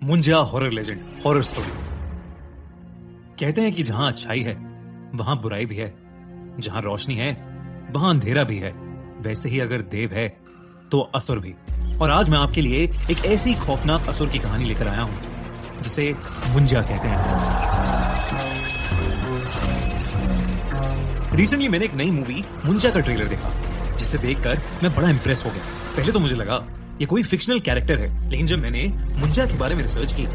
मुंजा horror legend, horror story. कहते हैं कि जहां अच्छाई है वहां बुराई भी है, जहां रोशनी है वहां अंधेरा भी है। वैसे ही अगर देव है तो असुर भी। और आज मैं आपके लिए एक ऐसी खौफनाक असुर की कहानी लेकर आया हूं जिसे मुंजा कहते हैं। रिसेंटली मैंने एक नई मूवी मुंजा का ट्रेलर देखा, जिसे देखकर मैं बड़ा इंप्रेस हो गया। पहले तो मुझे लगा ये कोई फिक्शनल कैरेक्टर है, लेकिन जब मैंने मुंजा के बारे में रिसर्च की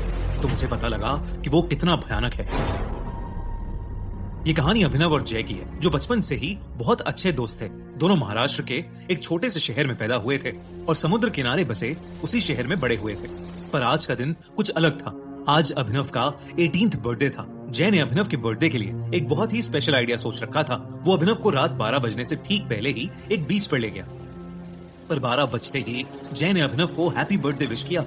तो मुझे पता लगा कि वो कितना भयानक है। ये कहानी अभिनव और जय की है, जो बचपन से ही बहुत अच्छे दोस्त थे। दोनों महाराष्ट्र के एक छोटे से शहर में पैदा हुए थे और समुद्र किनारे बसे उसी शहर में बड़े हुए थे। पर आज का दिन कुछ अलग था। आज अभिनव का 18th बर्थडे था। जय ने अभिनव के बर्थडे के लिए एक बहुत ही स्पेशल आइडिया सोच रखा था। वो अभिनव को रात 12 बजने से ठीक पहले ही एक बीच पर ले गया। पर 12 बजते ही जय ने अभिनव को हैप्पी बर्थडे विश किया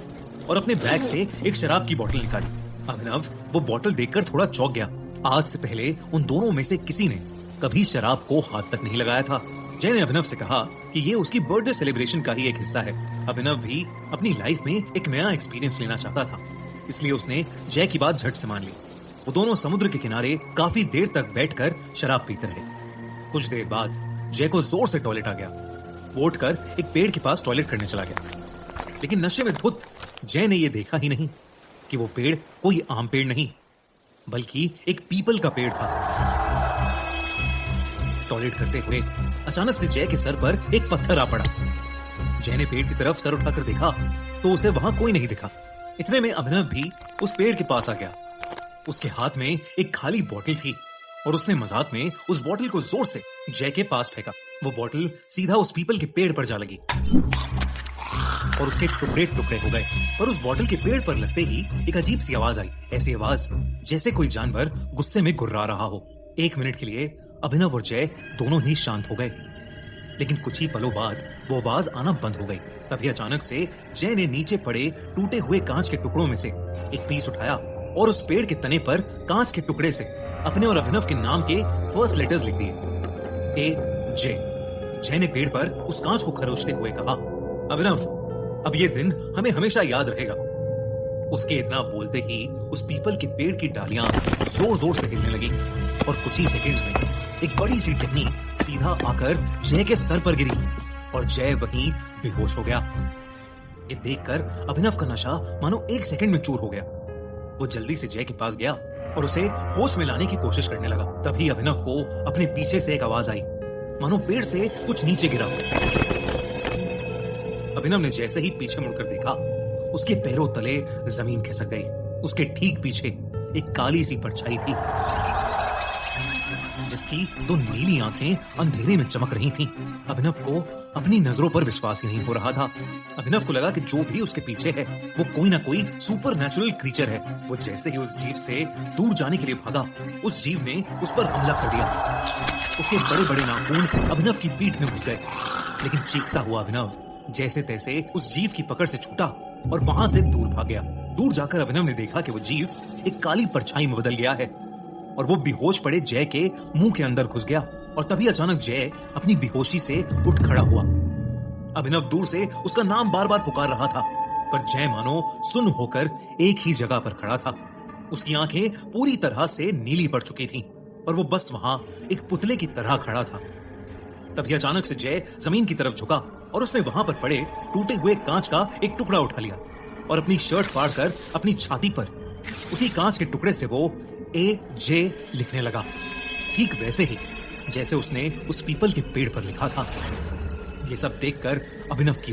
और अपने बैग से एक शराब की बोतल निकाली। अभिनव वो बोतल देखकर थोड़ा चौंक गया। आज से पहले उन दोनों में से किसी ने कभी शराब को हाथ तक नहीं लगाया था। जय ने अभिनव से कहा कि ये उसकी बर्थडे सेलिब्रेशन का ही एक हिस्सा है। अभिनव भी अपनी लाइफ में एक नया एक्सपीरियंस लेना चाहता था, इसलिए उसने जय की बात झट से मान ली। वो दोनों समुद्र के किनारे काफी देर तक बैठकर शराब पीते रहे। कुछ देर बाद जय को जोर से टॉयलेट आ गया। वो उठकर एक पेड़ के पास टॉयलेट करने चला गया, लेकिन नशे में धुत जय ने यह देखा ही नहीं कि वो पेड़ कोई आम पेड़ नहीं, बल्कि एक पीपल का पेड़ था। टॉयलेट करते हुए अचानक से जय के सर पर एक पत्थर आ पड़ा। जय ने पेड़ की तरफ सर उठाकर देखा तो उसे वहां कोई नहीं दिखा। इतने में अभिनव भी उस पेड़ के पास आ गया। उसके हाथ में एक खाली बोतल थी और उसने मजाक में उस बोतल को जोर से जय के पास फेंका। वो बोतल सीधा उस पीपल के पेड़ पर जा लगी और उसके टुकड़े टुकड़े हो गए। और उस बोतल के पेड़ पर लगते ही एक अजीब सी आवाज आई, ऐसी आवाज जैसे कोई जानवर गुस्से में गुर्रा रहा हो। 1 मिनट के लिए अभिनव और जय दोनों ही शांत हो गए, लेकिन कुछ ही पलों बाद वो आवाज आना बंद हो गई। तभी अचानक से जय ने नीचे पड़े टूटे हुए कांच के टुकड़ों में से एक पीस उठाया और उस पेड़ के तने पर कांच के टुकड़े से अपने और अभिनव के नाम के फर्स्ट लेटर्स लिख दिए, ए जे। जय ने पेड़ पर उस कांच को खरोचते हुए कहा, अभिनव, अब ये दिन हमें हमेशा याद रहेगा। उसके इतना बोलते ही उस पीपल के पेड़ की डालियां जोर जोर से हिलने लगी और कुछ ही सेकंड्स में एक बड़ी सी टहनी सीधा आकर जय के सर पर गिरी और जय वहीं बेहोश हो गया। ये देखकर अभिनव का नशा मानो 1 सेकंड में चूर हो गया। वो जल्दी से जय के पास गया और उसे होश में लाने की कोशिश करने लगा। तभी अभिनव को अपने पीछे से एक आवाज आई, मानो पेड़ से कुछ नीचे गिरा। अभिनव ने जैसे ही पीछे मुड़कर देखा, उसके पैरों तले जमीन खिसक गई। उसके ठीक पीछे एक काली सी परछाई थी, जिसकी 2 नीली आंखें अंधेरे में चमक रही थीं। अभिनव को अपनी नजरों पर विश्वास ही नहीं हो रहा था। अभिनव को लगा कि जो भी उसके पीछे है वो कोई ना कोई सुपर नेचुरल क्रीचर है। वो जैसे ही उस जीव से दूर जाने के लिए भागा, उस जीव ने उस पर हमला कर दिया। उसके बड़े बड़े नाखून अभिनव की पीठ में घुस गए, लेकिन चीखता हुआ अभिनव जैसे तैसे उस जीव की पकड़ से छूटा और वहां से दूर भाग गया। दूर जाकर अभिनव ने देखा कि वो जीव एक काली परछाई में बदल गया है और वो बेहोश पड़े जय के मुंह के अंदर घुस गया। और तभी अचानक जय अपनी बेहोशी से उठ खड़ा हुआ। अभिनव दूर से उसका नाम बार बार पुकार रहा था, पर जय मानो सुन्न होकर एक ही जगह पर खड़ा था। उसकी आंखें पूरी तरह से नीली पड़ चुकी थीं और वो बस वहां एक पुतले की तरह खड़ा था। तभी अचानक से जय जमीन की तरफ झुका और उसने वहां पर पड़े टूटे हुए कांच का एक टुकड़ा उठा लिया और अपनी शर्ट फाड़कर अपनी छाती पर उसी कांच के टुकड़े से वो ए.जे. लिखने लगा, ठीक वैसे ही जैसे उसने उस पीपल के पेड़ पर लिखा था। ये सब देखकर अभिनव की